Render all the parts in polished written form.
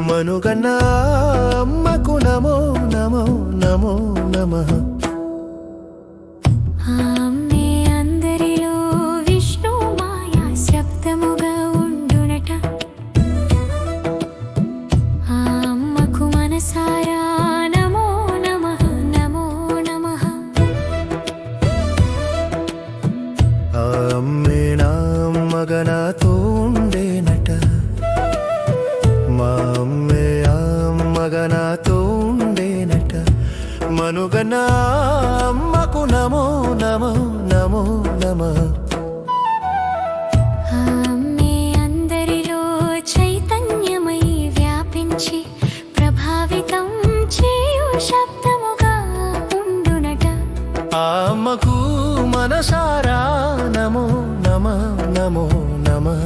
మనుగన్నా అమ్మకు నమో నమో నమో నమః. ఆమె అందరిలో విష్ణు మాయా శబ్దముగా ఉండునట. ఆ అమ్మకు మనసారా నమో నమః నమో నమః. ఆ అమ్మే నా మగనాతో ఉండేనట. మా అమ్మే ఆ మగనాతో ఉండేనట. మనుగనా అమ్మకు నమో నమో నమో నమః. ఆమె అందరిలో చైతన్యమై వ్యాపించి ప్రభావితం చేయు శబ్దముగా ఉండునట. ఆ అమ్మకు మనసారా నమో నమః నమో నమః.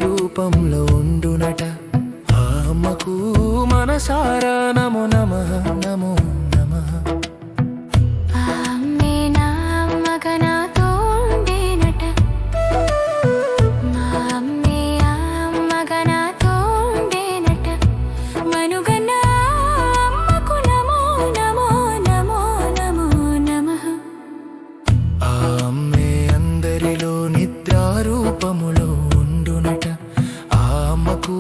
రూపంలో ఉండునట. ఆ అమ్మకు మనసారా నమో నమః నమో నమః. ఆమె నా మగనాతో ఉండేనట. మా అమ్మే ఆ మగనాతో ఉండేనట. మనుగన్నా అమ్మకు నమో నమో నమో నమో నమః. ఆ అమ్మే అందరిలో నిద్రారూపములో ఉండునట. ఆ అమ్మకు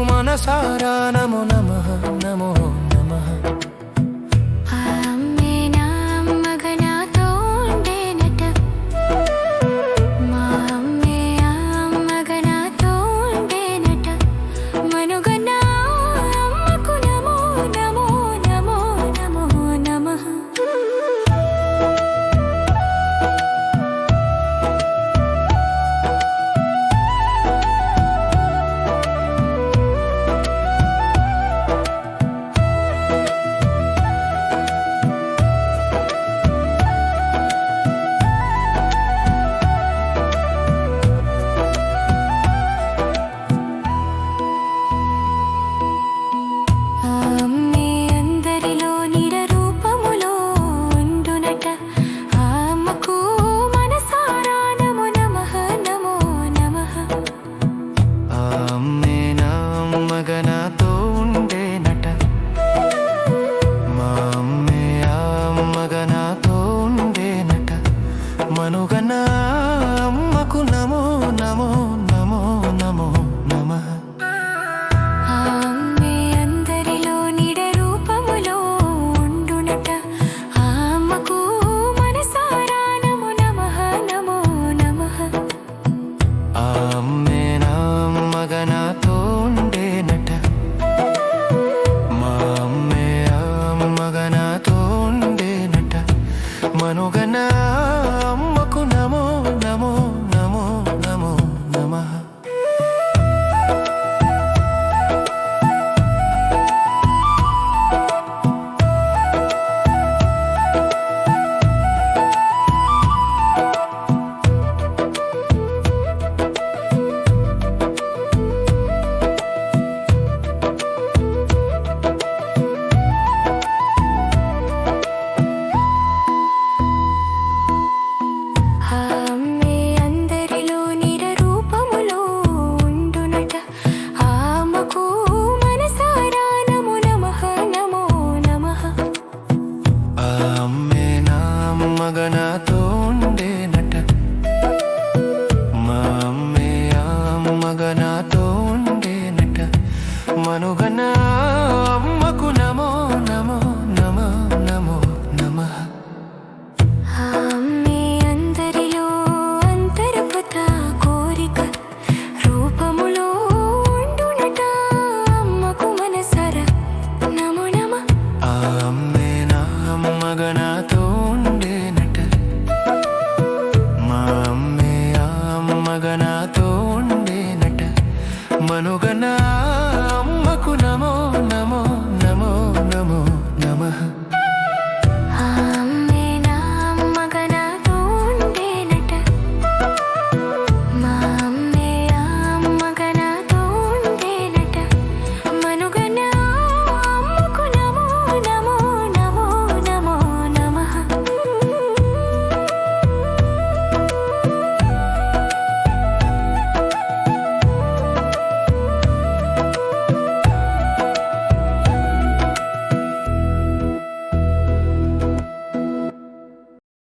మనసారా నమో నమః నమో నమః. ఆమె నా మగనాతో ఉండేనట. మా అమ్మే ఆ మగనాతో ఉండేనట. మనుగన్నా అమ్మకు నమో నమో నమో నమో నమః. ఆమె అందరిలో నిరరూపములో ఉండునట. ఆమెకు మనసారా నమో నమః నమో నమః. ఆ అమ్మే నా మగనాతో ఉండేనట. మా అమ్మే ఆ మగనాతో ఉండేనట. మనుగనా అమ్మకు నమో నమో నమో నమో నమః. ఆమె అందరిలో నిరరూపములో ఉండునట. ఆమెకు మనసారా నమో నమః నమో నమః. ఆ అమ్మే నా మగనాతో ఉండేనట. మా అమ్మే ఆ మగనాతో ఉండేనట. మనుగనా